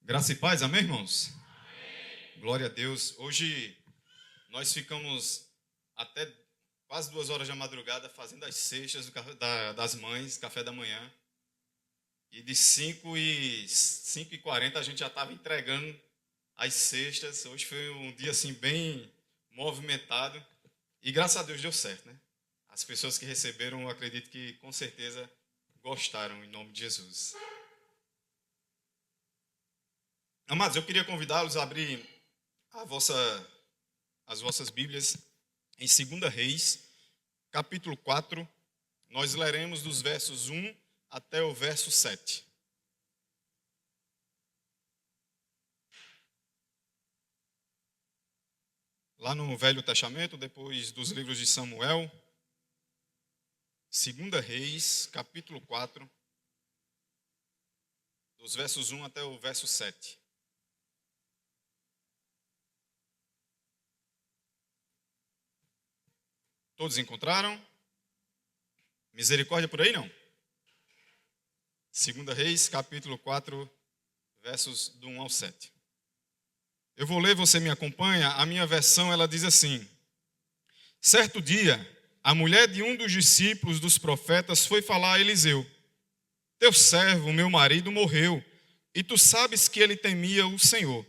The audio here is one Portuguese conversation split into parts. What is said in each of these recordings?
Graça e paz, amém, irmãos? Amém. Glória a Deus. Hoje nós ficamos até quase 2 horas da madrugada fazendo as cestas das mães, café da manhã. E de 5h40 a gente já estava entregando as cestas. Hoje foi um dia assim bem movimentado. E graças a Deus deu certo, né? As pessoas que receberam, eu acredito que com certeza gostaram, em nome de Jesus. Amados, eu queria convidá-los a abrir as vossas Bíblias em 2 Reis, capítulo 4. Nós leremos dos versos 1 até o verso 7. Lá no Velho Testamento, depois dos livros de Samuel, 2 Reis, capítulo 4, dos versos 1 até o verso 7. Todos encontraram? Misericórdia por aí, não? 2 Reis, capítulo 4, versos do 1 ao 7. Eu vou ler, você me acompanha. A minha versão, ela diz assim: Certo dia, a mulher de um dos discípulos dos profetas foi falar a Eliseu: Teu servo, meu marido, morreu, e tu sabes que ele temia o Senhor.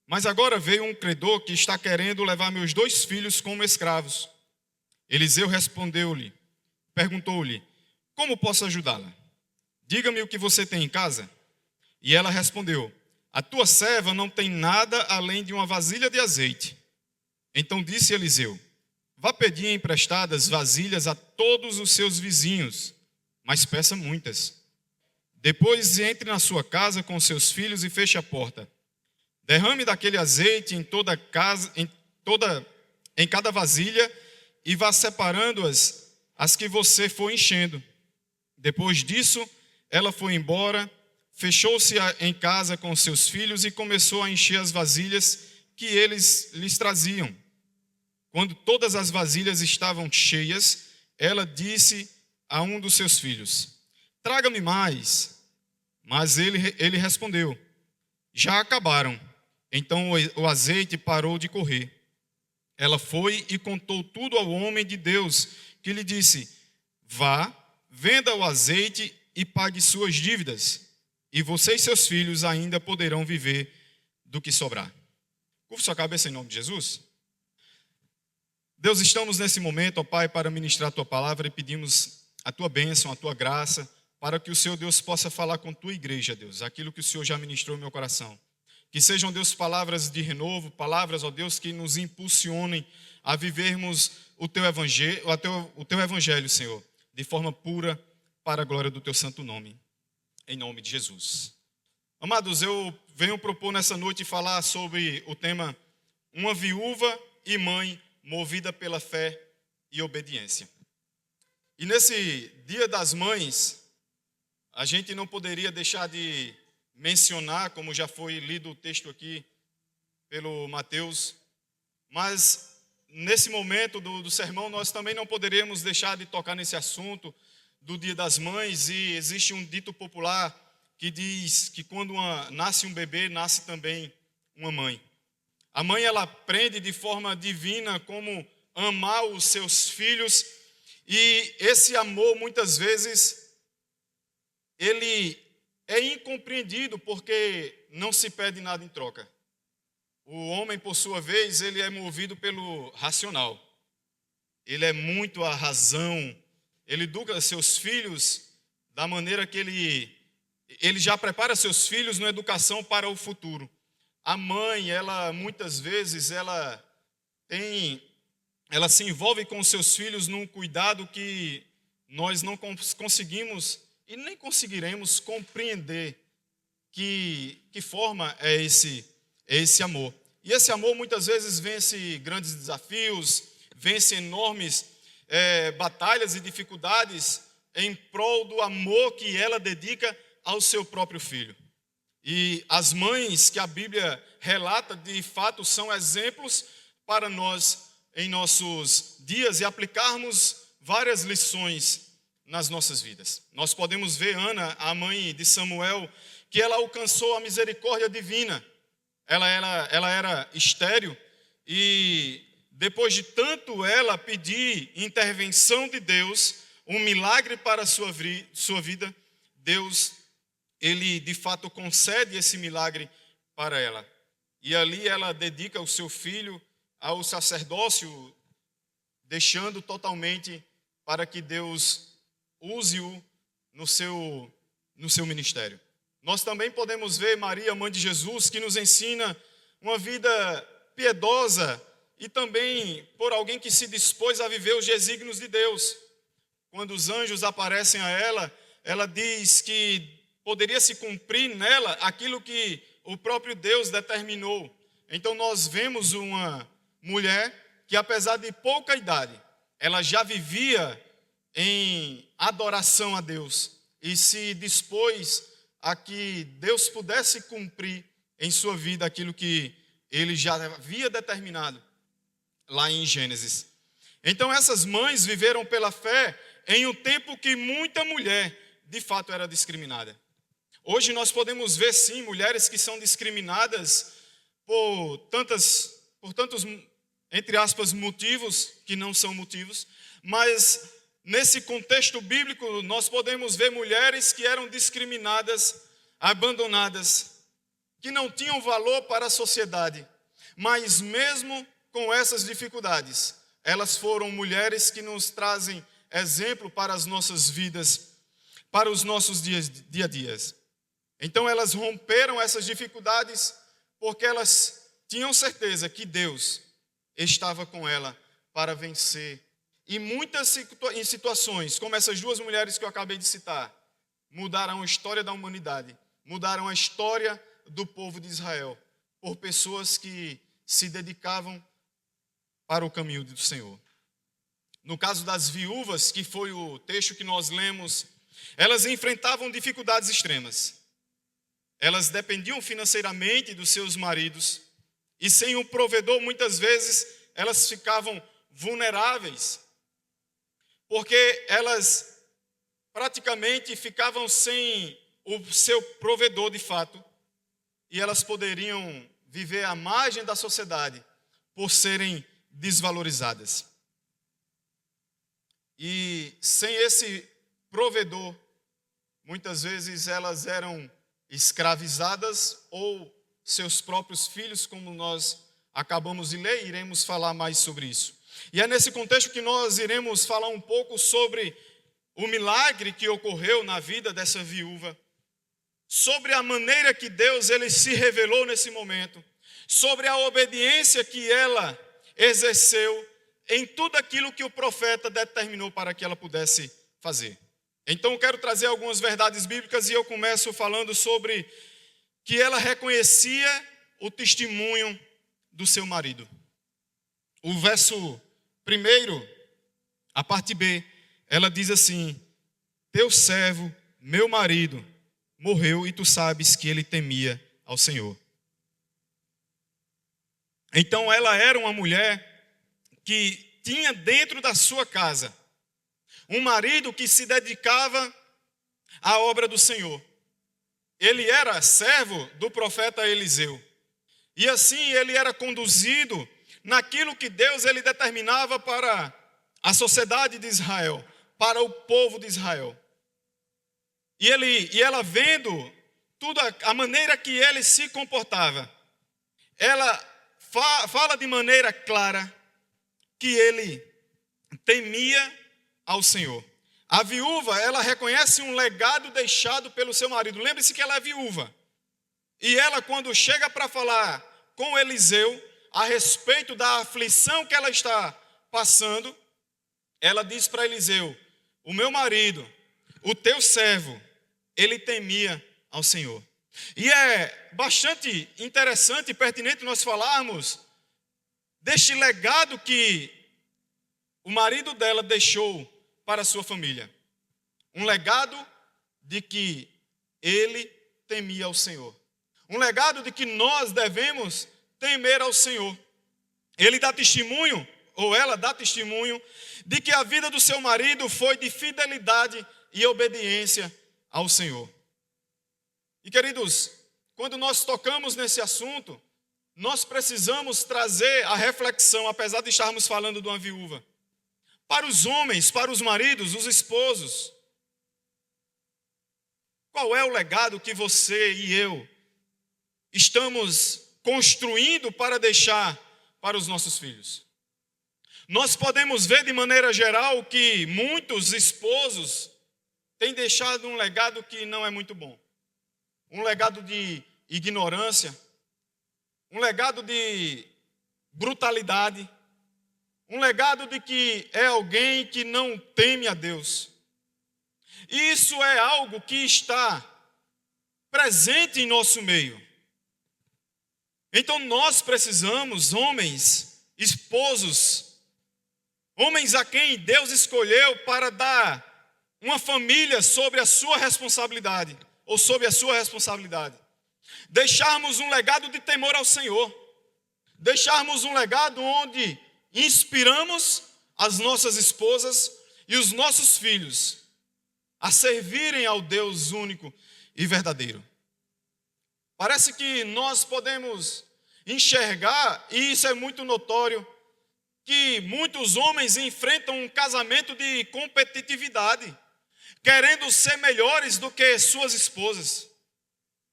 Mas agora veio um credor que está querendo levar meus 2 filhos como escravos. Eliseu perguntou-lhe: Como posso ajudá-la? Diga-me o que você tem em casa. E ela respondeu: A tua serva não tem nada além de uma vasilha de azeite. Então disse Eliseu: Vá pedir emprestadas vasilhas a todos os seus vizinhos, mas peça muitas. Depois entre na sua casa com seus filhos e feche a porta. Derrame daquele azeite em toda a casa, em cada vasilha, e vá separando as que você for enchendo. Depois disso, ela foi embora, fechou-se em casa com seus filhos e começou a encher as vasilhas que eles lhes traziam. Quando todas as vasilhas estavam cheias, ela disse a um dos seus filhos: Traga-me mais. Mas ele respondeu: Já acabaram. Então o azeite parou de correr. Ela foi e contou tudo ao homem de Deus, que lhe disse: Vá, venda o azeite e pague suas dívidas, e você e seus filhos ainda poderão viver do que sobrar. Curva sua cabeça em nome de Jesus. Deus, estamos nesse momento, ó Pai, para ministrar a Tua palavra e pedimos a Tua bênção, a Tua graça, para que o Senhor Deus possa falar com Tua igreja, Deus, aquilo que o Senhor já ministrou no meu coração. Que sejam, Deus, palavras de renovo, palavras, ó Deus, que nos impulsionem a vivermos o Teu evangelho, Senhor, de forma pura, para a glória do Teu santo nome, em nome de Jesus. Amados, eu venho propor nessa noite falar sobre o tema Uma viúva e mãe movida pela fé e obediência. E nesse Dia das Mães, a gente não poderia deixar de mencionar, como já foi lido o texto aqui pelo Mateus, mas nesse momento do sermão nós também não poderíamos deixar de tocar nesse assunto do Dia das Mães. E existe um dito popular que diz que quando nasce um bebê, nasce também uma mãe. A mãe, ela aprende de forma divina como amar os seus filhos, e esse amor muitas vezes ele é incompreendido porque não se pede nada em troca. O homem, por sua vez, ele é movido pelo racional. Ele é muito a razão. Ele educa seus filhos da maneira que ele já prepara seus filhos na educação para o futuro. A mãe, ela muitas vezes, ela se envolve com seus filhos num cuidado que nós não conseguimos e nem conseguiremos compreender que forma é esse amor. E esse amor muitas vezes vence grandes desafios, vence enormes batalhas e dificuldades em prol do amor que ela dedica ao seu próprio filho. E as mães que a Bíblia relata, de fato, são exemplos para nós em nossos dias e aplicarmos várias lições nas nossas vidas. Nós podemos ver Ana, a mãe de Samuel, que ela alcançou a misericórdia divina. Ela era estéril e depois de tanto ela pedir intervenção de Deus, um milagre para a sua vida, Deus, ele de fato concede esse milagre para ela. E ali ela dedica o seu filho ao sacerdócio, deixando totalmente para que Deus use-o no seu ministério. Nós também podemos ver Maria, mãe de Jesus, que nos ensina uma vida piedosa e também por alguém que se dispôs a viver os desígnios de Deus. Quando os anjos aparecem a ela, ela diz que poderia se cumprir nela aquilo que o próprio Deus determinou. Então nós vemos uma mulher que, apesar de pouca idade, ela já vivia em adoração a Deus e se dispôs a que Deus pudesse cumprir em sua vida aquilo que ele já havia determinado lá em Gênesis. Então essas mães viveram pela fé em um tempo que muita mulher de fato era discriminada. Hoje nós podemos ver sim mulheres que são discriminadas por tantos, entre aspas, motivos que não são motivos, mas nesse contexto bíblico nós podemos ver mulheres que eram discriminadas, abandonadas, que não tinham valor para a sociedade, mas mesmo com essas dificuldades, elas foram mulheres que nos trazem exemplo para as nossas vidas, para os nossos dia a dia. Então elas romperam essas dificuldades porque elas tinham certeza que Deus estava com ela para vencer. E muitas situações, como essas duas mulheres que eu acabei de citar, mudaram a história da humanidade, mudaram a história do povo de Israel, por pessoas que se dedicavam para o caminho do Senhor. No caso das viúvas, que foi o texto que nós lemos, elas enfrentavam dificuldades extremas. Elas dependiam financeiramente dos seus maridos e sem um provedor, muitas vezes, elas ficavam vulneráveis, porque elas praticamente ficavam sem o seu provedor de fato e elas poderiam viver à margem da sociedade por serem desvalorizadas. E sem esse provedor, muitas vezes elas eram escravizadas ou seus próprios filhos, como nós acabamos de ler, iremos falar mais sobre isso. E é nesse contexto que nós iremos falar um pouco sobre o milagre que ocorreu na vida dessa viúva, sobre a maneira que Deus ele se revelou nesse momento, sobre a obediência que ela exerceu em tudo aquilo que o profeta determinou para que ela pudesse fazer. Então eu quero trazer algumas verdades bíblicas e eu começo falando sobre que ela reconhecia o testemunho do seu marido. O verso 1, a parte B, ela diz assim: teu servo, meu marido, morreu e tu sabes que ele temia ao Senhor. Então ela era uma mulher que tinha dentro da sua casa um marido que se dedicava à obra do Senhor. Ele era servo do profeta Eliseu. E assim ele era conduzido naquilo que Deus ele determinava para a sociedade de Israel, para o povo de Israel. E ela vendo tudo a maneira que ele se comportava, ela fala de maneira clara que ele temia ao Senhor. A viúva, ela reconhece um legado deixado pelo seu marido. Lembre-se que ela é viúva. E ela, quando chega para falar com Eliseu a respeito da aflição que ela está passando, ela diz para Eliseu: o meu marido, o teu servo, ele temia ao Senhor. E é bastante interessante e pertinente nós falarmos deste legado que o marido dela deixou para a sua família. Um legado de que ele temia ao Senhor. Um legado de que nós devemos temer ao Senhor. Ele dá testemunho, ou ela dá testemunho, de que a vida do seu marido foi de fidelidade e obediência ao Senhor. E queridos, quando nós tocamos nesse assunto, nós precisamos trazer a reflexão, apesar de estarmos falando de uma viúva, para os homens, para os maridos, os esposos. Qual é o legado que você e eu estamos construindo para deixar para os nossos filhos? Nós podemos ver de maneira geral que muitos esposos têm deixado um legado que não é muito bom. Um legado de ignorância, um legado de brutalidade, um legado de que é alguém que não teme a Deus. E isso é algo que está presente em nosso meio. Então nós precisamos, homens, esposos, homens a quem Deus escolheu para dar uma família sobre a sua responsabilidade, ou sob a sua responsabilidade. Deixarmos um legado de temor ao Senhor. Deixarmos um legado onde inspiramos as nossas esposas e os nossos filhos a servirem ao Deus único e verdadeiro. Parece que nós podemos enxergar, e isso é muito notório, que muitos homens enfrentam um casamento de competitividade, querendo ser melhores do que suas esposas.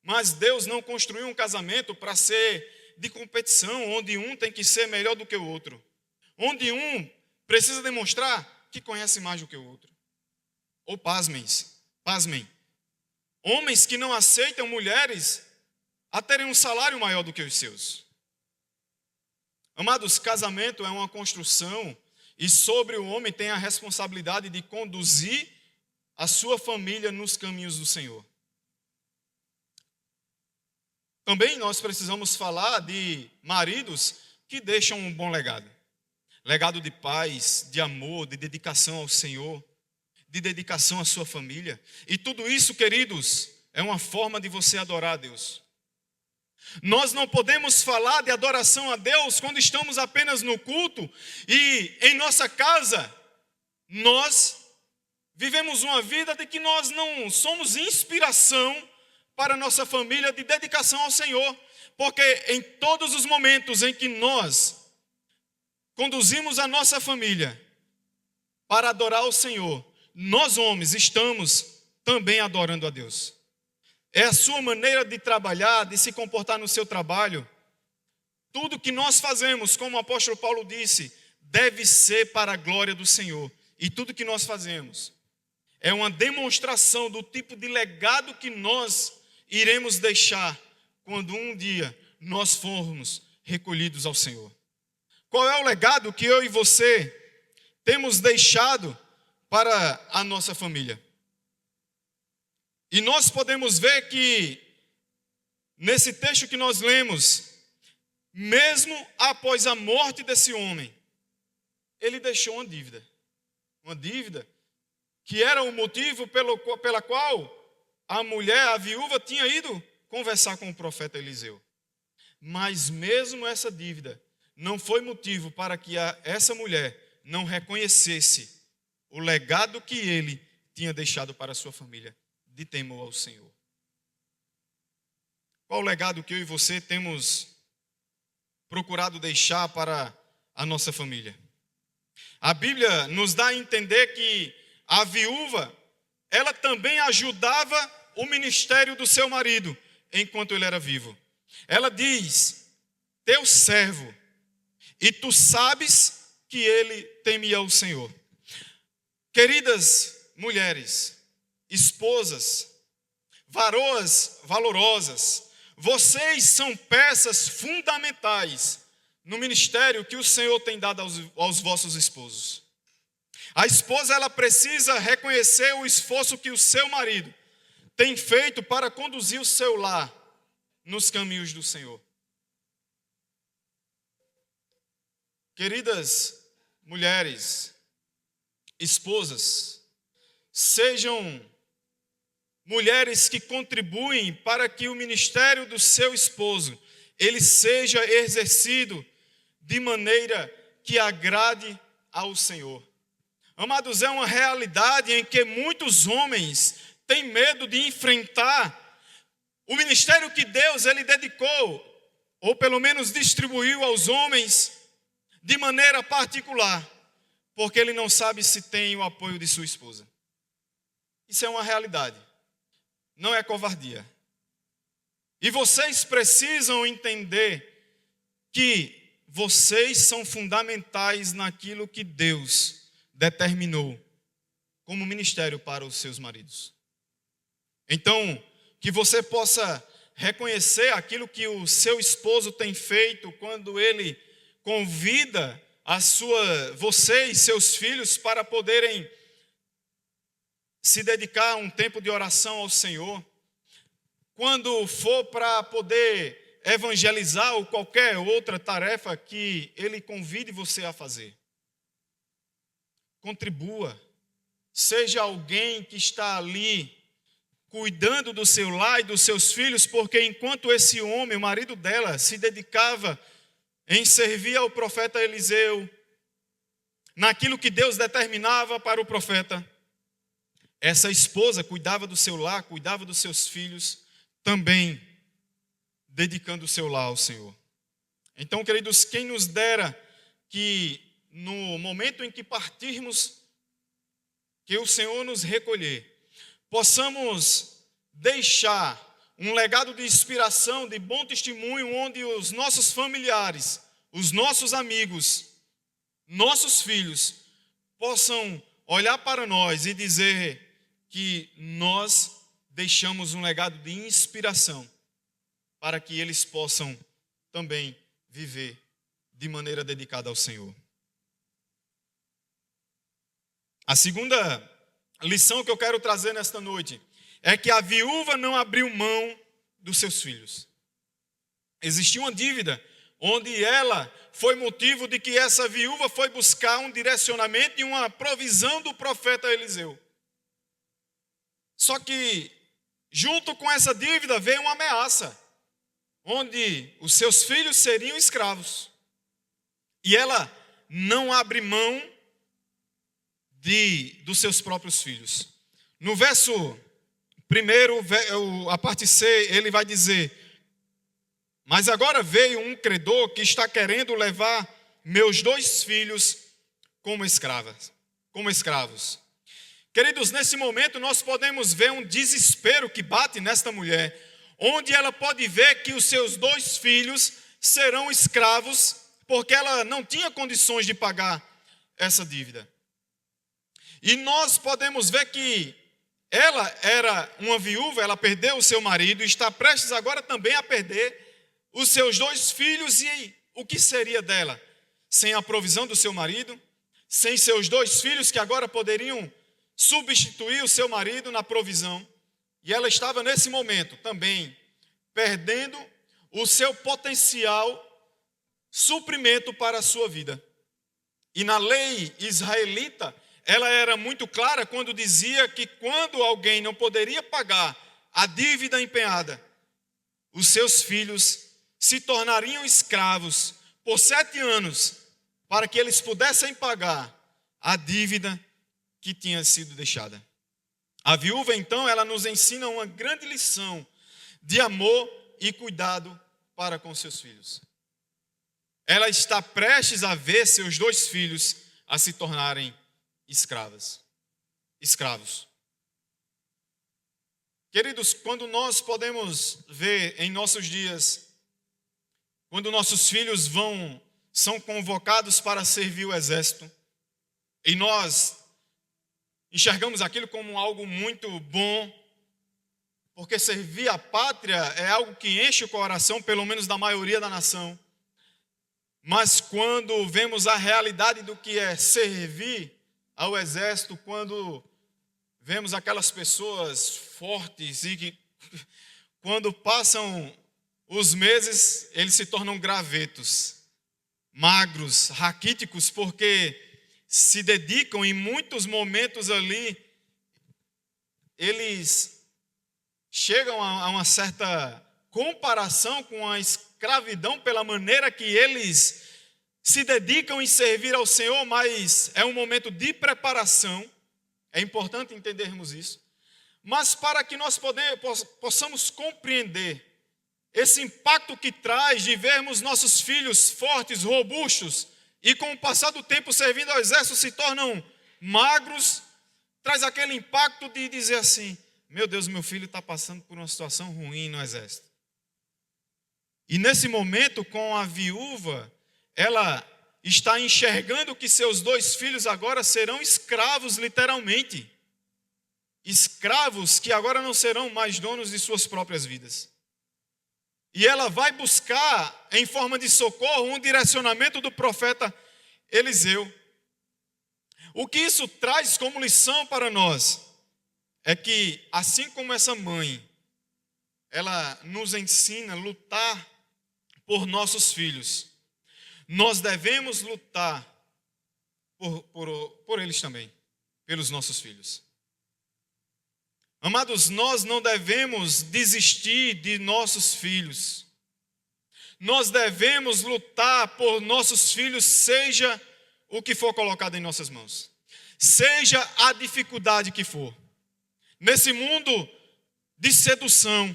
Mas Deus não construiu um casamento para ser de competição, onde um tem que ser melhor do que o outro, onde um precisa demonstrar que conhece mais do que o outro. Ou pasmem, homens que não aceitam mulheres a terem um salário maior do que os seus. Amados, casamento é uma construção e sobre o homem tem a responsabilidade de conduzir a sua família nos caminhos do Senhor. Também nós precisamos falar de maridos que deixam um bom legado. Legado de paz, de amor, de dedicação ao Senhor, de dedicação à sua família. E tudo isso, queridos, é uma forma de você adorar a Deus. Nós não podemos falar de adoração a Deus quando estamos apenas no culto e em nossa casa nós vivemos uma vida de que nós não somos inspiração para a nossa família de dedicação ao Senhor, porque em todos os momentos em que nós conduzimos a nossa família para adorar o Senhor, nós homens estamos também adorando a Deus. É a sua maneira de trabalhar, de se comportar no seu trabalho. Tudo que nós fazemos, como o apóstolo Paulo disse, deve ser para a glória do Senhor. E tudo que nós fazemos é uma demonstração do tipo de legado que nós iremos deixar quando um dia nós formos recolhidos ao Senhor. Qual é o legado que eu e você temos deixado para a nossa família? E nós podemos ver que, nesse texto que nós lemos, mesmo após a morte desse homem, ele deixou uma dívida. Uma dívida que era o motivo pela qual a mulher, a viúva, tinha ido conversar com o profeta Eliseu. Mas mesmo essa dívida não foi motivo para que essa mulher não reconhecesse o legado que ele tinha deixado para a sua família, de temor ao Senhor. Qual o legado que eu e você temos procurado deixar para a nossa família? A Bíblia nos dá a entender que a viúva, ela também ajudava o ministério do seu marido enquanto ele era vivo. Ela diz: teu servo, e tu sabes que ele temia o Senhor. Queridas mulheres, esposas, varoas valorosas, vocês são peças fundamentais no ministério que o Senhor tem dado aos vossos esposos. A esposa, ela precisa reconhecer o esforço que o seu marido tem feito para conduzir o seu lar nos caminhos do Senhor. Queridas mulheres, esposas, sejam mulheres que contribuem para que o ministério do seu esposo ele seja exercido de maneira que agrade ao Senhor. Amados, é uma realidade em que muitos homens têm medo de enfrentar o ministério que Deus ele dedicou, ou pelo menos distribuiu aos homens de maneira particular, porque ele não sabe se tem o apoio de sua esposa. Isso é uma realidade, não é covardia. E vocês precisam entender que vocês são fundamentais naquilo que Deus determinou como ministério para os seus maridos. Então, que você possa reconhecer aquilo que o seu esposo tem feito quando ele convida você e seus filhos para poderem se dedicar a um tempo de oração ao Senhor. Quando for para poder evangelizar ou qualquer outra tarefa que ele convide você a fazer. Contribua. Seja alguém que está ali cuidando do seu lar e dos seus filhos, porque enquanto esse homem, o marido dela, se dedicava em servir ao profeta Eliseu, naquilo que Deus determinava para o profeta, essa esposa cuidava do seu lar, cuidava dos seus filhos, também dedicando o seu lar ao Senhor. Então, queridos, quem nos dera que no momento em que partirmos, que o Senhor nos recolher, possamos deixar um legado de inspiração, de bom testemunho, onde os nossos familiares, os nossos amigos, nossos filhos, possam olhar para nós e dizer que nós deixamos um legado de inspiração para que eles possam também viver de maneira dedicada ao Senhor. A segunda lição que eu quero trazer nesta noite é que a viúva não abriu mão dos seus filhos. Existia uma dívida onde ela foi motivo de que essa viúva foi buscar um direcionamento e uma provisão do profeta Eliseu. Só que junto com essa dívida veio uma ameaça, onde os seus filhos seriam escravos. E ela não abre mão dos seus próprios filhos. No verso 1, a parte C, ele vai dizer: mas agora veio um credor que está querendo levar meus 2 filhos como escravos. Queridos, nesse momento nós podemos ver um desespero que bate nesta mulher, onde ela pode ver que os seus 2 filhos serão escravos, porque ela não tinha condições de pagar essa dívida. E nós podemos ver que ela era uma viúva, ela perdeu o seu marido e está prestes agora também a perder os seus 2 filhos. E o que seria dela? Sem a provisão do seu marido, sem seus 2 filhos que agora poderiam substituir o seu marido na provisão. E ela estava nesse momento também perdendo o seu potencial suprimento para a sua vida. E na lei israelita, ela era muito clara quando dizia que quando alguém não poderia pagar a dívida empenhada, os seus filhos se tornariam escravos por 7 anos para que eles pudessem pagar a dívida que tinha sido deixada. A viúva, então, ela nos ensina uma grande lição de amor e cuidado para com seus filhos. Ela está prestes a ver seus 2 filhos a se tornarem escravos. Queridos, quando nós podemos ver em nossos dias, quando nossos filhos são convocados para servir o exército, e nós enxergamos aquilo como algo muito bom, porque servir a pátria é algo que enche o coração, pelo menos da maioria da nação. Mas quando vemos a realidade do que é servir ao exército, quando vemos aquelas pessoas fortes e que quando passam os meses, eles se tornam gravetos, magros, raquíticos, porque se dedicam em muitos momentos ali, eles chegam a uma certa comparação com a escravidão pela maneira que eles se dedicam em servir ao Senhor, mas é um momento de preparação, é importante entendermos isso, Mas para que nós possamos compreender esse impacto que traz de vermos nossos filhos fortes, robustos, e com o passar do tempo servindo ao exército se tornam magros, traz aquele impacto de dizer assim: meu Deus, meu filho está passando por uma situação ruim no exército. E nesse momento, com a viúva, ela está enxergando que seus 2 filhos agora serão escravos, literalmente. Escravos que agora não serão mais donos de suas próprias vidas. E ela vai buscar, em forma de socorro, um direcionamento do profeta Eliseu. O que isso traz como lição para nós é que, assim como essa mãe, ela nos ensina a lutar por nossos filhos, nós devemos lutar por eles também, pelos nossos filhos. Amados, nós não devemos desistir de nossos filhos. Nós devemos lutar por nossos filhos, seja o que for colocado em nossas mãos. Seja a dificuldade que for. Nesse mundo de sedução,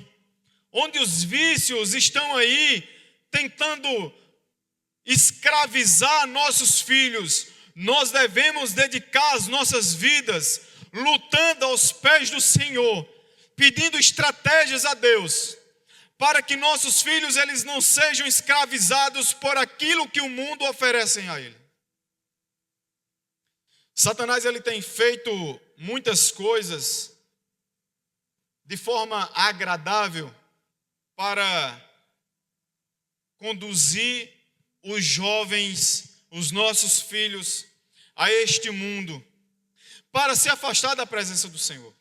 onde os vícios estão aí tentando escravizar nossos filhos, nós devemos dedicar as nossas vidas lutando aos pés do Senhor, pedindo estratégias a Deus, para que nossos filhos eles não sejam escravizados por aquilo que o mundo oferece a ele. Satanás ele tem feito muitas coisas de forma agradável para conduzir os jovens, os nossos filhos, a este mundo, para se afastar da presença do Senhor,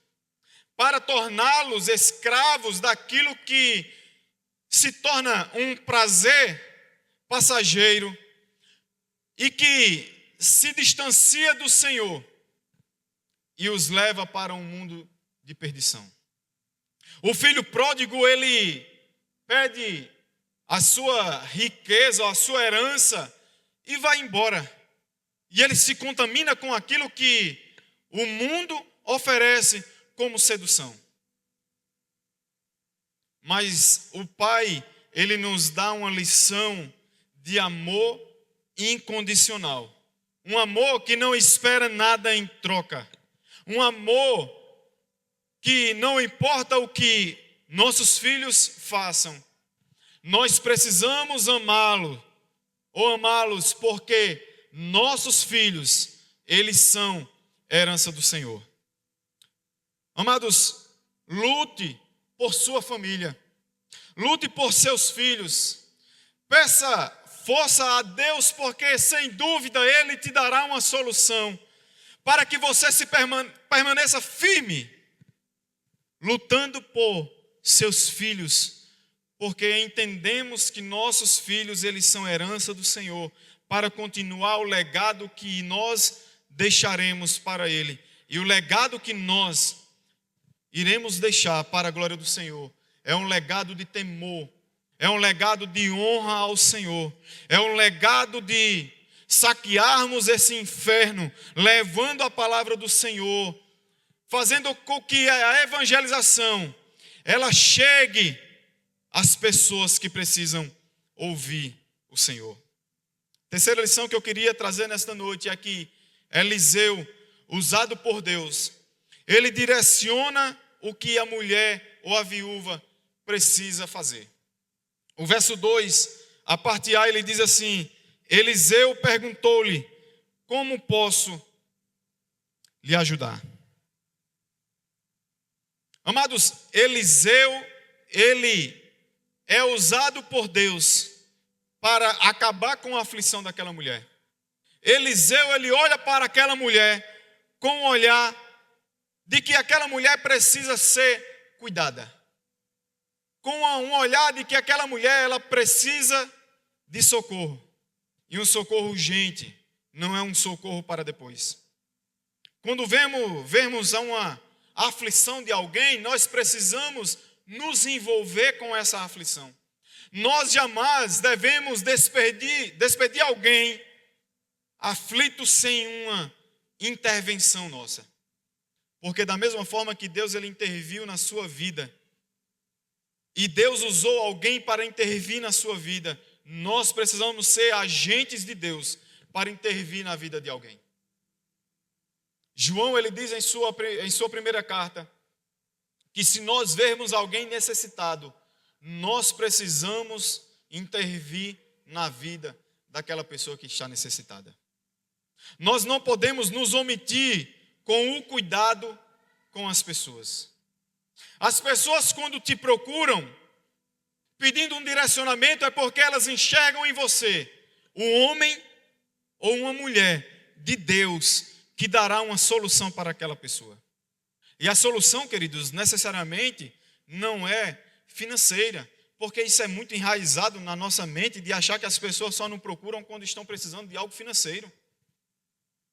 para torná-los escravos daquilo que se torna um prazer passageiro e que se distancia do Senhor e os leva para um mundo de perdição. O filho pródigo, ele pede a sua riqueza, a sua herança e vai embora. E ele se contamina com aquilo que o mundo oferece como sedução. Mas o Pai, ele nos dá uma lição de amor incondicional. Um amor que não espera nada em troca. Um amor que não importa o que nossos filhos façam, nós precisamos amá-los porque nossos filhos, eles são herança do Senhor. Amados, lute por sua família, lute por seus filhos, peça força a Deus, porque sem dúvida Ele te dará uma solução, para que você permaneça firme, lutando por seus filhos, porque entendemos que nossos filhos, eles são herança do Senhor, para continuar o legado que nós deixaremos para Ele. E o legado que nós iremos deixar para a glória do Senhor é um legado de temor, é um legado de honra ao Senhor, é um legado de saquearmos esse inferno, levando a palavra do Senhor, fazendo com que a evangelização ela chegue às pessoas que precisam ouvir o Senhor. Terceira lição que eu queria trazer nesta noite é que Eliseu, usado por Deus, ele direciona o que a mulher ou a viúva precisa fazer. O verso 2, a parte A, ele diz assim: Eliseu perguntou-lhe: como posso lhe ajudar? Amados, Eliseu, ele é usado por Deus para acabar com a aflição daquela mulher. Eliseu, ele olha para aquela mulher com um olhar de que aquela mulher precisa ser cuidada. Com um olhar de que aquela mulher, ela precisa de socorro. E um socorro urgente, não é um socorro para depois. Quando vemos uma aflição de alguém, nós precisamos nos envolver com essa aflição. Nós jamais devemos despedir alguém aflito sem uma intervenção nossa. Porque da mesma forma que Deus ele interviu na sua vida, e Deus usou alguém para intervir na sua vida, nós precisamos ser agentes de Deus para intervir na vida de alguém. João ele diz em sua primeira carta que se nós vermos alguém necessitado, nós precisamos intervir na vida daquela pessoa que está necessitada. Nós não podemos nos omitir com o cuidado com as pessoas. As pessoas quando te procuram pedindo um direcionamento é porque elas enxergam em você um homem ou uma mulher de Deus que dará uma solução para aquela pessoa. E a solução, queridos, necessariamente não é financeira, porque isso é muito enraizado na nossa mente de achar que as pessoas só não procuram quando estão precisando de algo financeiro.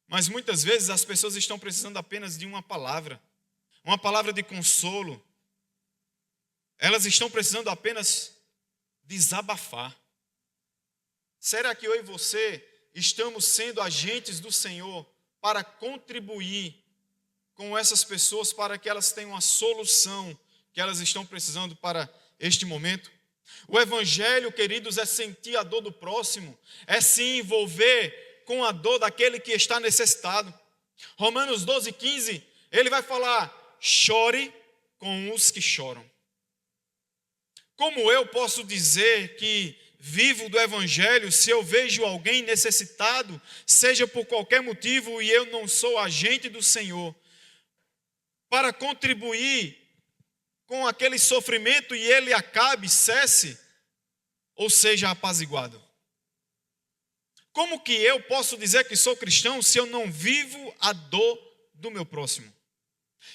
Mas muitas vezes as pessoas estão precisando apenas de uma palavra de consolo. Elas estão precisando apenas desabafar. Será que eu e você estamos sendo agentes do Senhor para contribuir com essas pessoas para que elas tenham a solução que elas estão precisando para este momento? O Evangelho, queridos, é sentir a dor do próximo, é se envolver com a dor daquele que está necessitado. Romanos 12:15, ele vai falar: chore com os que choram. Como eu posso dizer que vivo do Evangelho se eu vejo alguém necessitado, seja por qualquer motivo, e eu não sou agente do Senhor, para contribuir com aquele sofrimento e ele acabe, cesse, ou seja apaziguado? Como que eu posso dizer que sou cristão se eu não vivo a dor do meu próximo?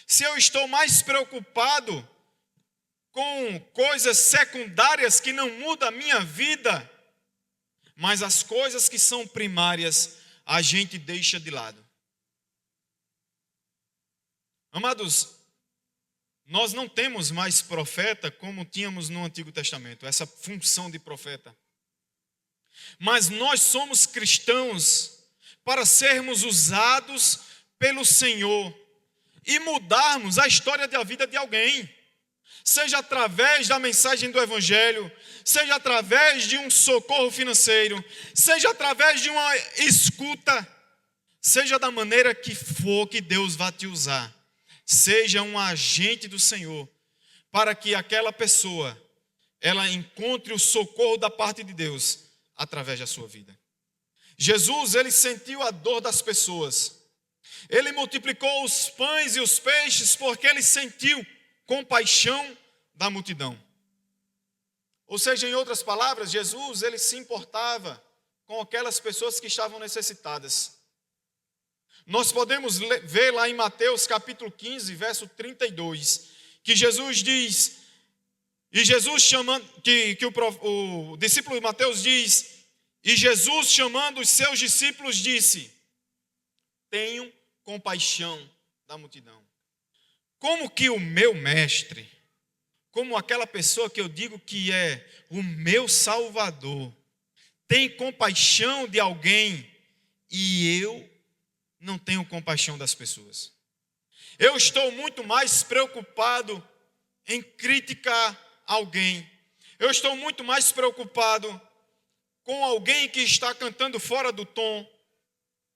Se eu estou mais preocupado com coisas secundárias que não mudam a minha vida, mas as coisas que são primárias a gente deixa de lado. Amados, nós não temos mais profeta como tínhamos no Antigo Testamento, essa função de profeta. Mas nós somos cristãos para sermos usados pelo Senhor e mudarmos a história da vida de alguém. Seja através da mensagem do Evangelho, seja através de um socorro financeiro, seja através de uma escuta, seja da maneira que for que Deus vá te usar. Seja um agente do Senhor, para que aquela pessoa, ela encontre o socorro da parte de Deus, através da sua vida. Jesus, ele sentiu a dor das pessoas. Ele multiplicou os pães e os peixes, porque ele sentiu compaixão da multidão. Ou seja, em outras palavras, Jesus, ele se importava com aquelas pessoas que estavam necessitadas. Nós podemos ver lá em Mateus capítulo 15, verso 32, que Jesus diz, e Jesus chamando, o discípulo de Mateus diz, e Jesus chamando os seus discípulos disse: tenham compaixão da multidão. Como que o meu mestre, como aquela pessoa que eu digo que é o meu Salvador, tem compaixão de alguém e eu não tenho compaixão das pessoas? Eu estou muito mais preocupado em criticar alguém. Eu estou muito mais preocupado com alguém que está cantando fora do tom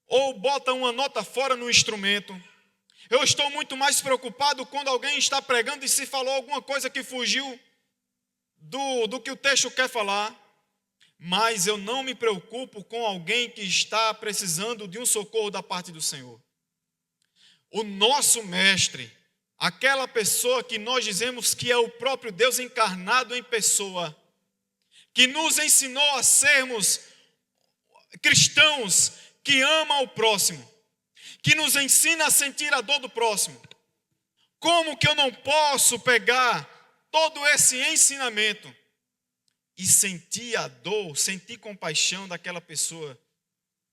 ou bota uma nota fora no instrumento. Eu estou muito mais preocupado quando alguém está pregando e se falou alguma coisa que fugiu do que o texto quer falar. Mas eu não me preocupo com alguém que está precisando de um socorro da parte do Senhor. O nosso mestre, aquela pessoa que nós dizemos que é o próprio Deus encarnado em pessoa, que nos ensinou a sermos cristãos que amam o próximo, que nos ensina a sentir a dor do próximo. Como que eu não posso pegar todo esse ensinamento e sentir a dor, sentir compaixão daquela pessoa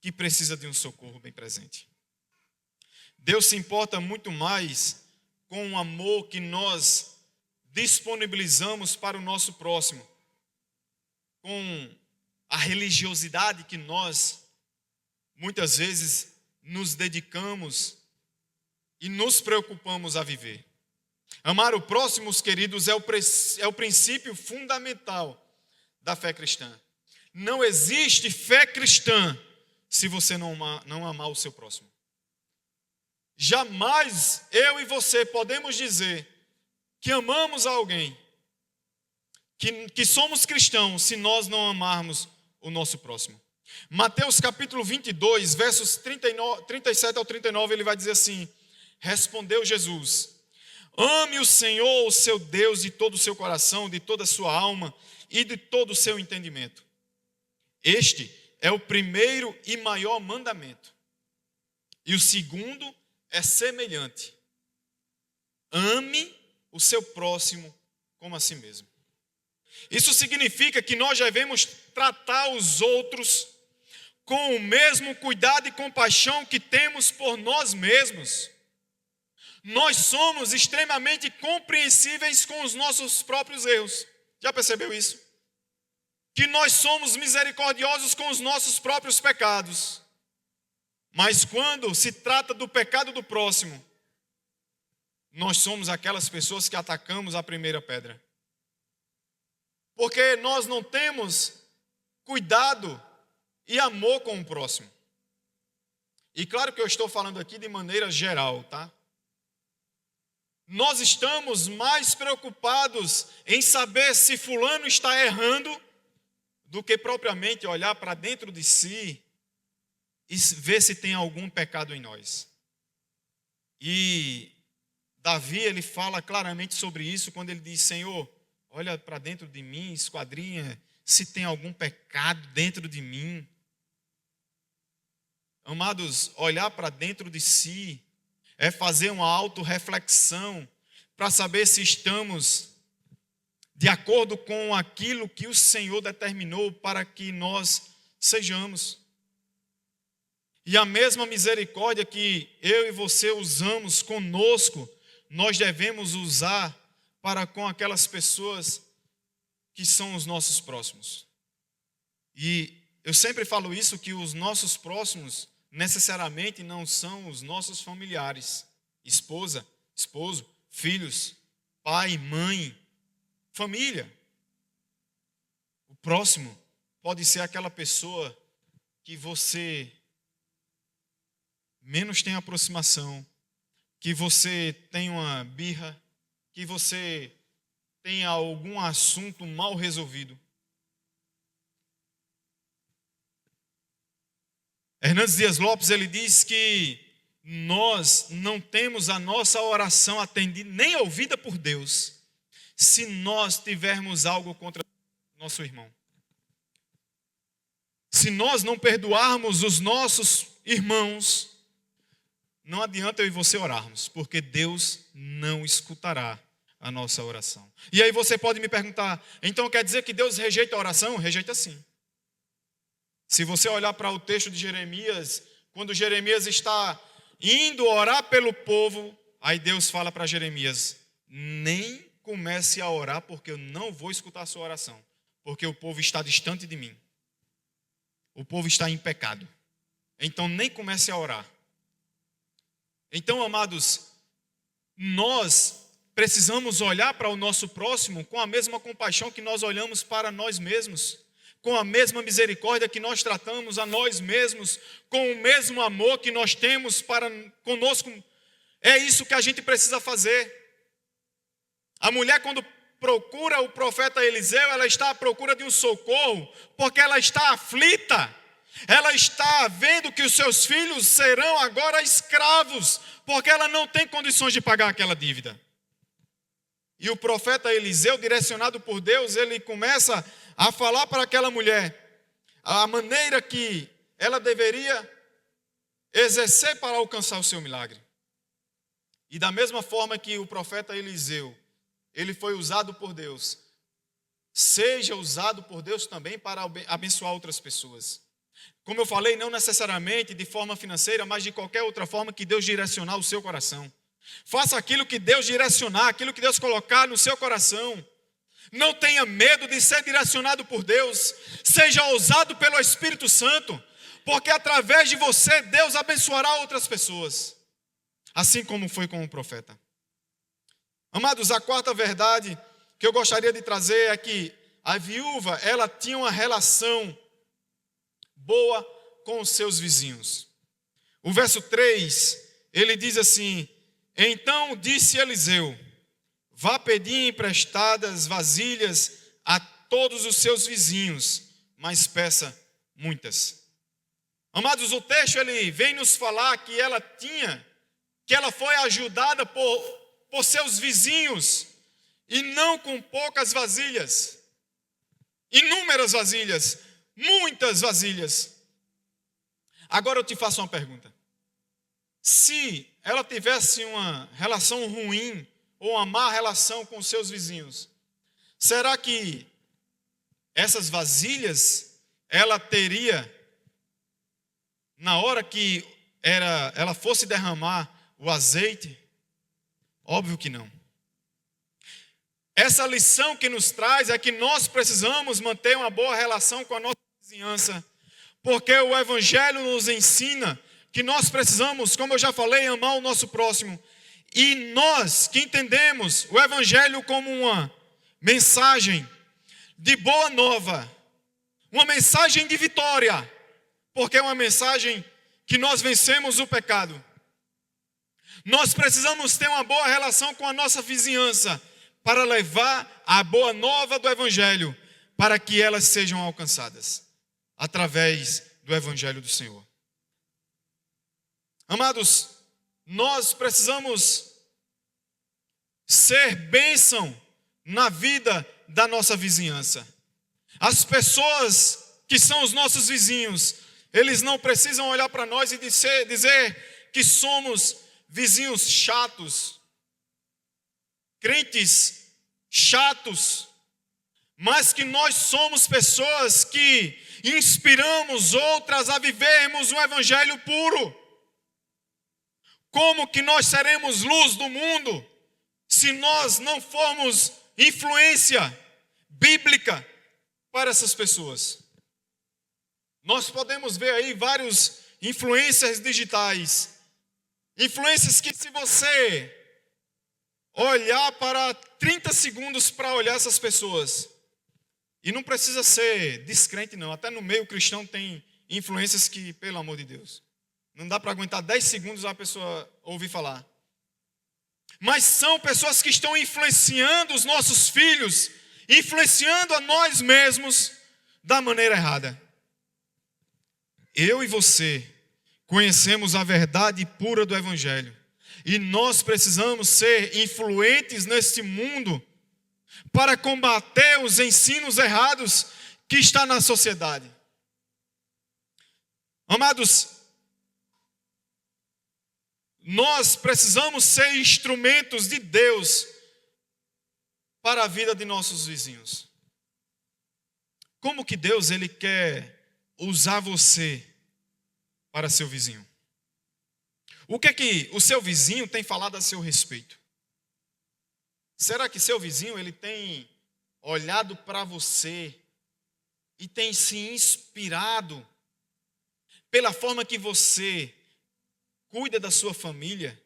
que precisa de um socorro bem presente? Deus se importa muito mais com o amor que nós disponibilizamos para o nosso próximo, com a religiosidade que nós muitas vezes nos dedicamos e nos preocupamos a viver. Amar o próximo, os queridos, é o princípio fundamental da fé cristã. Não existe fé cristã se você não amar o seu próximo. Jamais eu e você podemos dizer que amamos alguém, que somos cristãos, se nós não amarmos o nosso próximo. Mateus capítulo 22, versos 37 ao 39, ele vai dizer assim: respondeu Jesus: ame o Senhor, o seu Deus, de todo o seu coração, de toda a sua alma e de todo o seu entendimento. Este é o primeiro e maior mandamento. E o segundo é semelhante: ame o seu próximo como a si mesmo. Isso significa que nós devemos tratar os outros com o mesmo cuidado e compaixão que temos por nós mesmos. Nós somos extremamente compreensíveis com os nossos próprios erros. Já percebeu isso? Que nós somos misericordiosos com os nossos próprios pecados. Mas quando se trata do pecado do próximo, nós somos aquelas pessoas que atacamos a primeira pedra. Porque nós não temos cuidado e amor com o próximo. E claro que eu estou falando aqui de maneira geral, tá? Nós estamos mais preocupados em saber se fulano está errando do que propriamente olhar para dentro de si e ver se tem algum pecado em nós. E Davi, ele fala claramente sobre isso quando ele diz: Senhor, olha para dentro de mim, esquadrinha se tem algum pecado dentro de mim. Amados, olhar para dentro de si é fazer uma autorreflexão para saber se estamos de acordo com aquilo que o Senhor determinou para que nós sejamos. E a mesma misericórdia que eu e você usamos conosco, nós devemos usar para com aquelas pessoas que são os nossos próximos. E eu sempre falo isso, que os nossos próximos necessariamente não são os nossos familiares, esposa, esposo, filhos, pai, mãe, família. O próximo pode ser aquela pessoa que você menos tem aproximação, que você tem uma birra, que você tem algum assunto mal resolvido. Hernandes Dias Lopes, ele diz que nós não temos a nossa oração atendida nem ouvida por Deus se nós tivermos algo contra nosso irmão. Se nós não perdoarmos os nossos irmãos, não adianta eu e você orarmos, porque Deus não escutará a nossa oração. E aí você pode me perguntar: então quer dizer que Deus rejeita a oração? Rejeita sim. Se você olhar para o texto de Jeremias, quando Jeremias está indo orar pelo povo, aí Deus fala para Jeremias: nem comece a orar, porque eu não vou escutar a sua oração, porque o povo está distante de mim. O povo está em pecado. Então nem comece a orar. Então, amados, nós precisamos olhar para o nosso próximo com a mesma compaixão que nós olhamos para nós mesmos, com a mesma misericórdia que nós tratamos a nós mesmos, com o mesmo amor que nós temos para conosco. É isso que a gente precisa fazer. A mulher, quando procura o profeta Eliseu, ela está à procura de um socorro, porque ela está aflita. Ela está vendo que os seus filhos serão agora escravos, porque ela não tem condições de pagar aquela dívida. E o profeta Eliseu, direcionado por Deus, ele começa a falar para aquela mulher a maneira que ela deveria exercer para alcançar o seu milagre. E da mesma forma que o profeta Eliseu, ele foi usado por Deus, seja usado por Deus também para abençoar outras pessoas. Como eu falei, não necessariamente de forma financeira, mas de qualquer outra forma que Deus direcionar o seu coração. Faça aquilo que Deus direcionar, aquilo que Deus colocar no seu coração. Não tenha medo de ser direcionado por Deus. Seja ousado pelo Espírito Santo, porque através de você Deus abençoará outras pessoas. assim como foi com o profeta. Amados, a quarta verdade que eu gostaria de trazer é que a viúva, ela tinha uma relação boa com os seus vizinhos. O verso 3, ele diz assim: então disse Eliseu, vá pedir emprestadas vasilhas a todos os seus vizinhos, mas peça muitas. Amados, o texto ele vem nos falar que ela foi ajudada por seus vizinhos, e não com poucas vasilhas, inúmeras vasilhas, muitas vasilhas. Agora eu te faço uma pergunta. Se ela tivesse uma relação ruim ou uma má relação com seus vizinhos, será que essas vasilhas ela teria, na hora que ela fosse derramar o azeite? Óbvio que não. Essa lição que nos traz é que nós precisamos manter uma boa relação com a nossa vizinhança, porque o Evangelho nos ensina que nós precisamos, como eu já falei, amar o nosso próximo. E nós que entendemos o Evangelho como uma mensagem de boa nova, uma mensagem de vitória, porque é uma mensagem que nós vencemos o pecado. Nós precisamos ter uma boa relação com a nossa vizinhança para levar a boa nova do Evangelho, para que elas sejam alcançadas através do Evangelho do Senhor. Amados, nós precisamos ser bênção na vida da nossa vizinhança. As pessoas que são os nossos vizinhos, eles não precisam olhar para nós e dizer que somos vizinhos chatos, crentes chatos, mas que nós somos pessoas que inspiramos outras a vivermos um evangelho puro. Como que nós seremos luz do mundo se nós não formos influência bíblica para essas pessoas? Nós podemos ver aí vários influencers digitais, influências que, se você olhar para 30 segundos para olhar essas pessoas, e não precisa ser descrente não, até no meio cristão tem influências que, pelo amor de Deus, não dá para aguentar 10 segundos a pessoa ouvir falar. Mas são pessoas que estão influenciando os nossos filhos, influenciando a nós mesmos da maneira errada. Eu e você conhecemos a verdade pura do Evangelho. E nós precisamos ser influentes neste mundo para combater os ensinos errados que está na sociedade. Amados, nós precisamos ser instrumentos de Deus para a vida de nossos vizinhos. Como que Deus ele quer usar você para seu vizinho? O que é que o seu vizinho tem falado a seu respeito? Será que seu vizinho ele tem olhado para você e tem se inspirado pela forma que você cuida da sua família?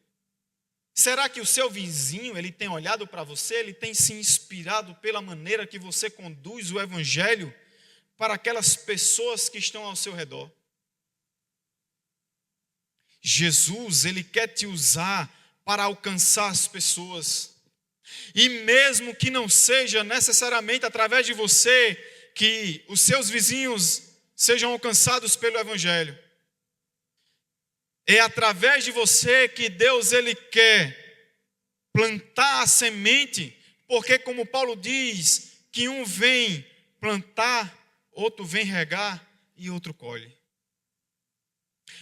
Será que o seu vizinho ele tem olhado para você, ele tem se inspirado pela maneira que você conduz o Evangelho para aquelas pessoas que estão ao seu redor? Jesus, ele quer te usar para alcançar as pessoas. E mesmo que não seja necessariamente através de você que os seus vizinhos sejam alcançados pelo Evangelho, é através de você que Deus ele quer plantar a semente, porque como Paulo diz, que um vem plantar, outro vem regar e outro colhe.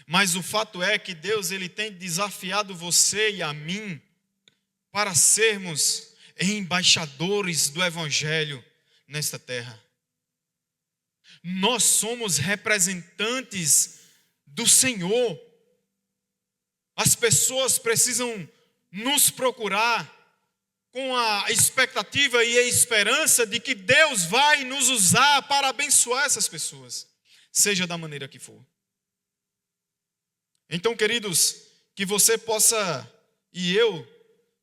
Mas o fato é que Deus ele tem desafiado você e a mim para sermos embaixadores do Evangelho nesta terra. Nós somos representantes do Senhor. As pessoas precisam nos procurar com a expectativa e a esperança de que Deus vai nos usar para abençoar essas pessoas, seja da maneira que for. Então, queridos, que você possa e eu,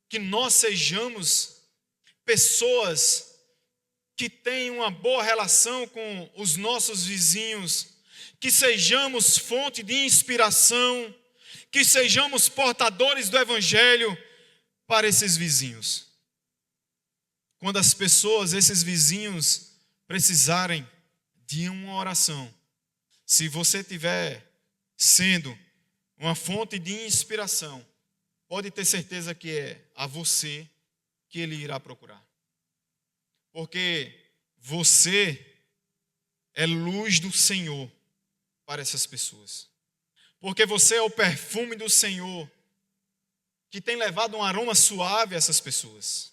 que nós sejamos pessoas que têm uma boa relação com os nossos vizinhos, que sejamos fonte de inspiração, que sejamos portadores do Evangelho para esses vizinhos. Quando as pessoas, esses vizinhos, precisarem de uma oração, se você estiver sendo uma fonte de inspiração, pode ter certeza que é a você que ele irá procurar. Porque você é luz do Senhor para essas pessoas. Porque você é o perfume do Senhor que tem levado um aroma suave a essas pessoas.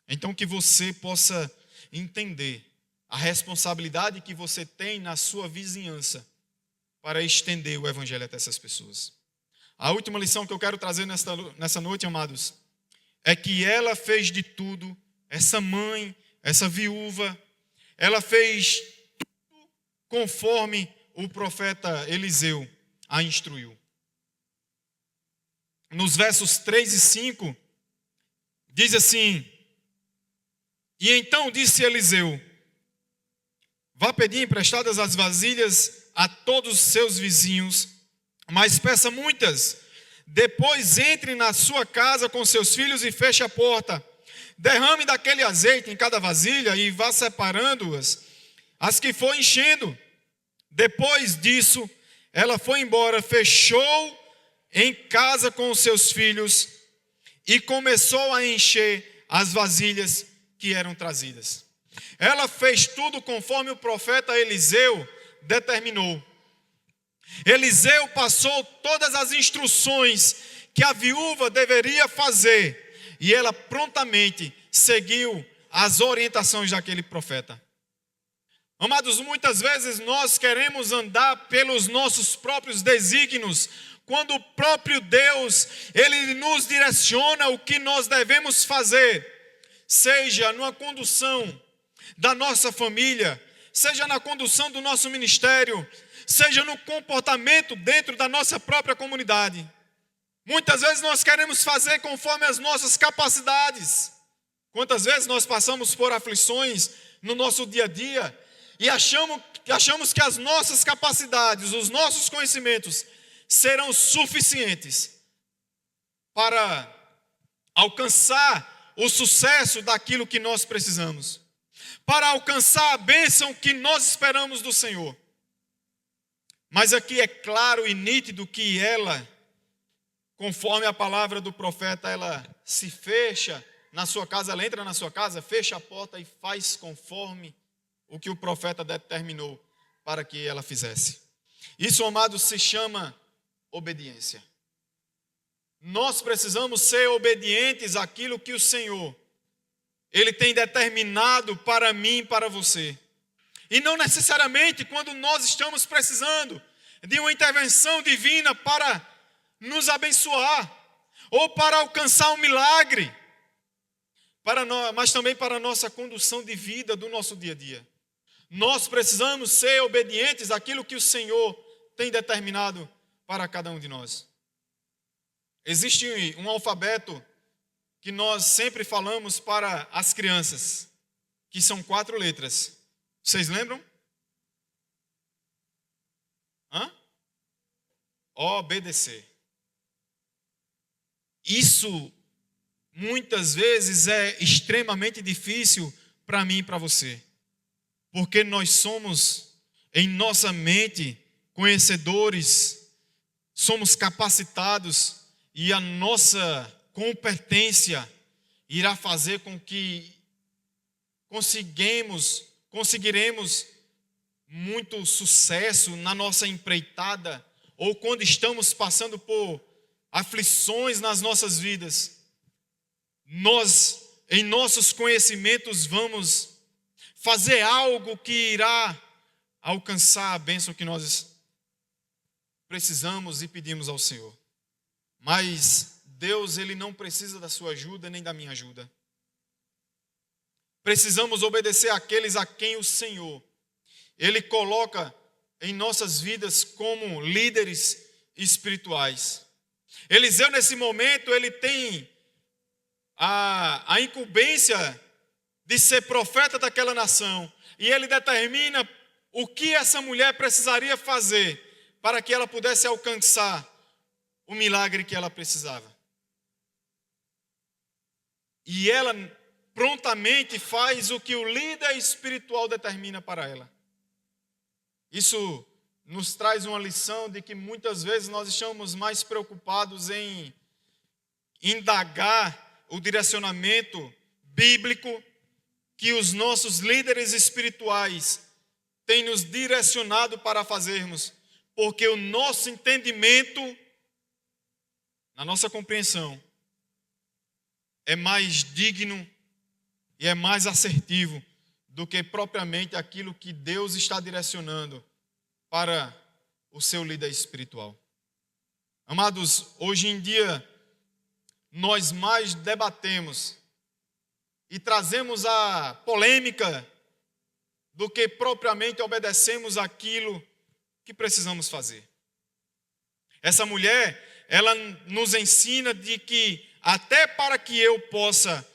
Então que você possa entender a responsabilidade que você tem na sua vizinhança para estender o Evangelho até essas pessoas. A última lição que eu quero trazer nessa noite, amados, é que ela fez de tudo, essa mãe, essa viúva, ela fez tudo conforme o profeta Eliseu a instruiu. Nos versos 3 e 5, diz assim: e então disse Eliseu: vá pedir emprestadas as vasilhas a todos os seus vizinhos, mas peça muitas. Depois entre na sua casa com seus filhos e feche a porta. Derrame daquele azeite em cada vasilha e vá separando-as, as que for enchendo. Depois disso, ela foi embora, fechou em casa com os seus filhos e começou a encher as vasilhas que eram trazidas. Ela fez tudo conforme o profeta Eliseu determinou. Eliseu passou todas as instruções que a viúva deveria fazer e ela prontamente seguiu as orientações daquele profeta. Amados, muitas vezes nós queremos andar pelos nossos próprios desígnios, quando o próprio Deus, Ele nos direciona o que nós devemos fazer, seja numa condução da nossa família, seja na condução do nosso ministério, seja no comportamento dentro da nossa própria comunidade. Muitas vezes nós queremos fazer conforme as nossas capacidades. Quantas vezes nós passamos por aflições no nosso dia a dia e achamos que as nossas capacidades, os nossos conhecimentos serão suficientes para alcançar o sucesso daquilo que nós precisamos, para alcançar a bênção que nós esperamos do Senhor. Mas aqui é claro e nítido que ela, conforme a palavra do profeta, ela se fecha na sua casa, ela entra na sua casa, fecha a porta e faz conforme o que o profeta determinou para que ela fizesse. Isso, amados, se chama obediência. Nós precisamos ser obedientes àquilo que o Senhor, Ele tem determinado para mim e para você. E não necessariamente quando nós estamos precisando de uma intervenção divina para nos abençoar, ou para alcançar um milagre, mas também para a nossa condução de vida do nosso dia a dia. Nós precisamos ser obedientes àquilo que o Senhor tem determinado para cada um de nós. Existe um alfabeto que nós sempre falamos para as crianças, que são 4 letras. Vocês lembram? OBDC. Isso muitas vezes é extremamente difícil para mim e para você, porque nós somos em nossa mente conhecedores, somos capacitados e a nossa competência irá fazer com que conseguiremos muito sucesso na nossa empreitada ou quando estamos passando por aflições nas nossas vidas. Nós, em nossos conhecimentos, vamos fazer algo que irá alcançar a bênção que nós precisamos e pedimos ao Senhor. Mas Deus, Ele não precisa da sua ajuda nem da minha ajuda. Precisamos obedecer àqueles a quem o Senhor, Ele coloca em nossas vidas como líderes espirituais. Eliseu, nesse momento, ele tem a incumbência de ser profeta daquela nação. E ele determina o que essa mulher precisaria fazer para que ela pudesse alcançar o milagre que ela precisava. E ela prontamente faz o que o líder espiritual determina para ela. Isso nos traz uma lição de que muitas vezes nós estamos mais preocupados em indagar o direcionamento bíblico que os nossos líderes espirituais têm nos direcionado para fazermos, porque o nosso entendimento, na nossa compreensão, é mais digno e é mais assertivo do que propriamente aquilo que Deus está direcionando para o seu líder espiritual. Amados, hoje em dia, nós mais debatemos e trazemos a polêmica do que propriamente obedecemos aquilo que precisamos fazer. Essa mulher, ela nos ensina de que até para que eu possa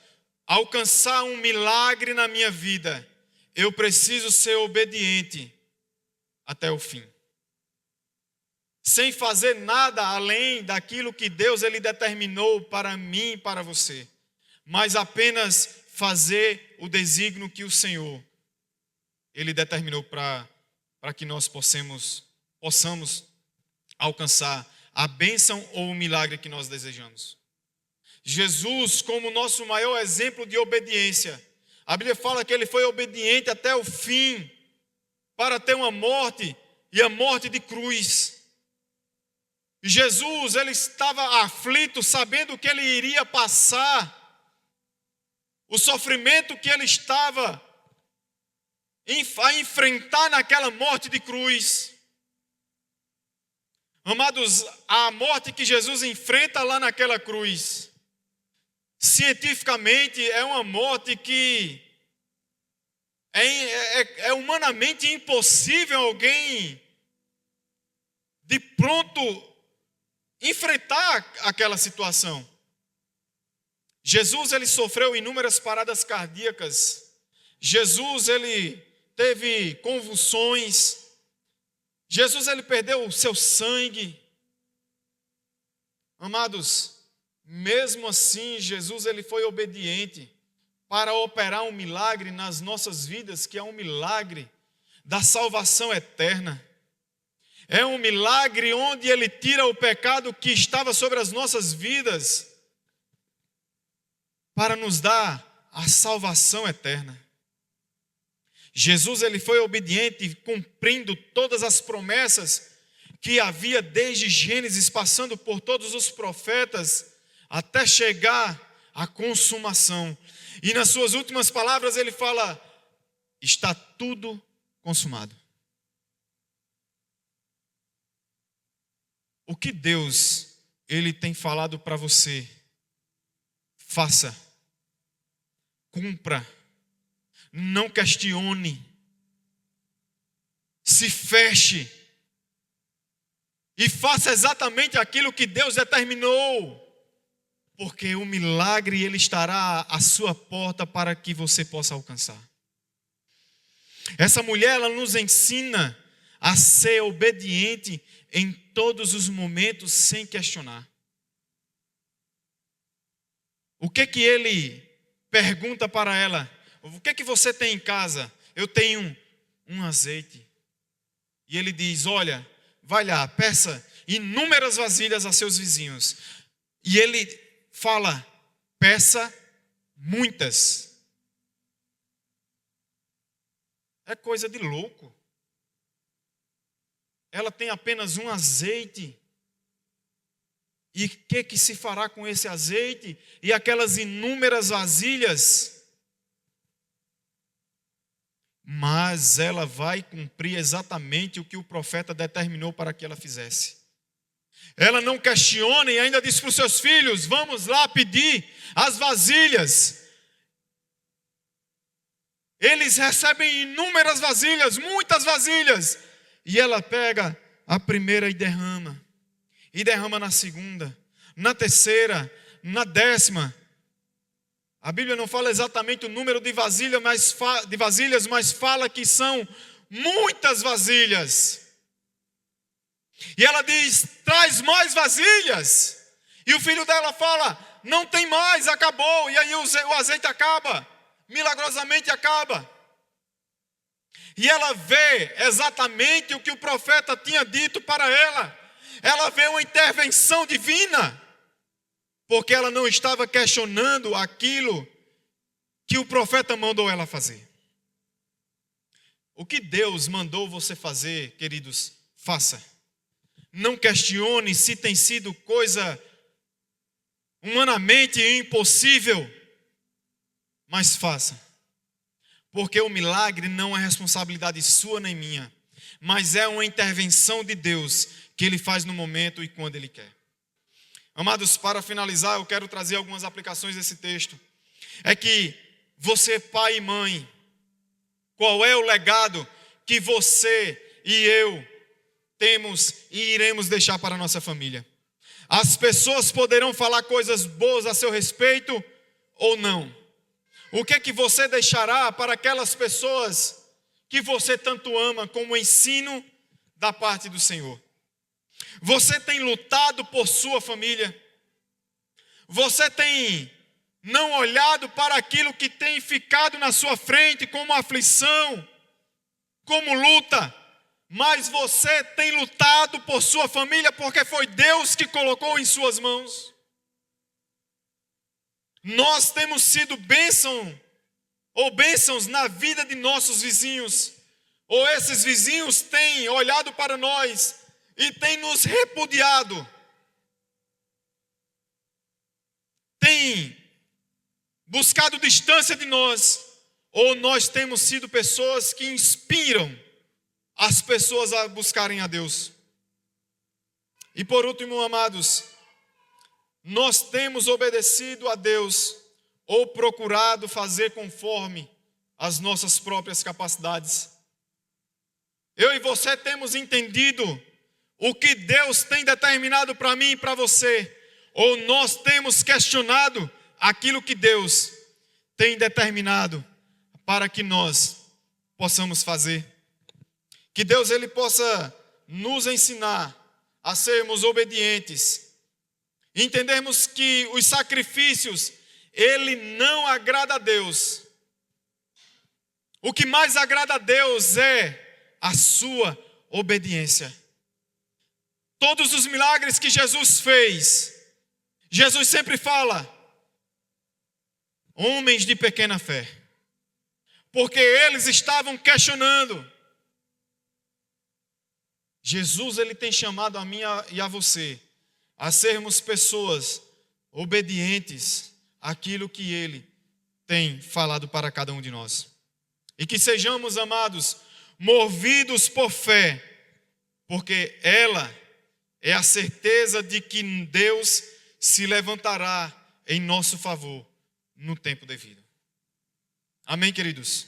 alcançar um milagre na minha vida, eu preciso ser obediente até o fim. Sem fazer nada além daquilo que Deus ele determinou para mim e para você, mas apenas fazer o desígnio que o Senhor ele determinou para que nós possamos alcançar a bênção ou o milagre que nós desejamos. Jesus, como nosso maior exemplo de obediência, a Bíblia fala que ele foi obediente até o fim para ter uma morte e a morte de cruz. Jesus, ele estava aflito, sabendo que ele iria passar, o sofrimento que ele estava a enfrentar naquela morte de cruz. Amados, a morte que Jesus enfrenta lá naquela cruz, cientificamente é uma morte que é humanamente impossível alguém de pronto enfrentar aquela situação. Jesus ele sofreu inúmeras paradas cardíacas. Jesus ele teve convulsões. Jesus ele perdeu o seu sangue. Amados, mesmo assim Jesus ele foi obediente para operar um milagre nas nossas vidas, que é um milagre da salvação eterna. É um milagre onde ele tira o pecado que estava sobre as nossas vidas para nos dar a salvação eterna. Jesus ele foi obediente, cumprindo todas as promessas que havia desde Gênesis, passando por todos os profetas, até chegar à consumação. E nas suas últimas palavras ele fala: está tudo consumado. O que Deus ele tem falado para você? Faça, cumpra, não questione, se feche e faça exatamente aquilo que Deus determinou, porque o milagre ele estará à sua porta para que você possa alcançar. Essa mulher ela nos ensina a ser obediente em todos os momentos sem questionar. O que ele pergunta para ela? O que você tem em casa? Eu tenho um azeite. E ele diz: olha, vai lá, peça inúmeras vasilhas a seus vizinhos. E ele fala: peça muitas. É coisa de louco. Ela tem apenas um azeite. E o que se fará com esse azeite? E aquelas inúmeras vasilhas? Mas ela vai cumprir exatamente o que o profeta determinou para que ela fizesse. Ela não questiona e ainda diz para os seus filhos: vamos lá pedir as vasilhas. Eles recebem inúmeras vasilhas, muitas vasilhas. E ela pega a primeira e derrama na segunda, na terceira, na 10ª. A Bíblia não fala exatamente o número de vasilhas, mas fala que são muitas vasilhas. E ela diz: traz mais vasilhas. E o filho dela fala: não tem mais, acabou. E aí o azeite acaba, milagrosamente acaba. E ela vê exatamente o que o profeta tinha dito para ela. Ela vê uma intervenção divina, porque ela não estava questionando aquilo que o profeta mandou ela fazer. O que Deus mandou você fazer, queridos, faça. Não questione se tem sido coisa humanamente impossível, mas faça. Porque o milagre não é responsabilidade sua nem minha, mas é uma intervenção de Deus que Ele faz no momento e quando Ele quer. Amados, para finalizar, eu quero trazer algumas aplicações desse texto. É que você, pai e mãe, qual é o legado que você e eu temos e iremos deixar para a nossa família? As pessoas poderão falar coisas boas a seu respeito ou não? O que é que você deixará para aquelas pessoas que você tanto ama como ensino da parte do Senhor? Você tem lutado por sua família? Você tem não olhado para aquilo que tem ficado na sua frente como aflição, como luta, mas você tem lutado por sua família porque foi Deus que colocou em suas mãos? Nós temos sido bênçãos na vida de nossos vizinhos, ou esses vizinhos têm olhado para nós e têm nos repudiado, têm buscado distância de nós, ou nós temos sido pessoas que inspiram as pessoas a buscarem a Deus. E por último, amados, nós temos obedecido a Deus ou procurado fazer conforme as nossas próprias capacidades. Eu e você temos entendido o que Deus tem determinado para mim e para você, ou nós temos questionado aquilo que Deus tem determinado para que nós possamos fazer. Que Deus Ele possa nos ensinar a sermos obedientes, entendermos que os sacrifícios, Ele não agrada a Deus. O que mais agrada a Deus é a sua obediência. Todos os milagres que Jesus fez, Jesus sempre fala: homens de pequena fé, porque eles estavam questionando. Jesus, Ele tem chamado a mim e a você a sermos pessoas obedientes àquilo que Ele tem falado para cada um de nós. E que sejamos, amados, movidos por fé, porque ela é a certeza de que Deus se levantará em nosso favor no tempo devido. Amém, queridos?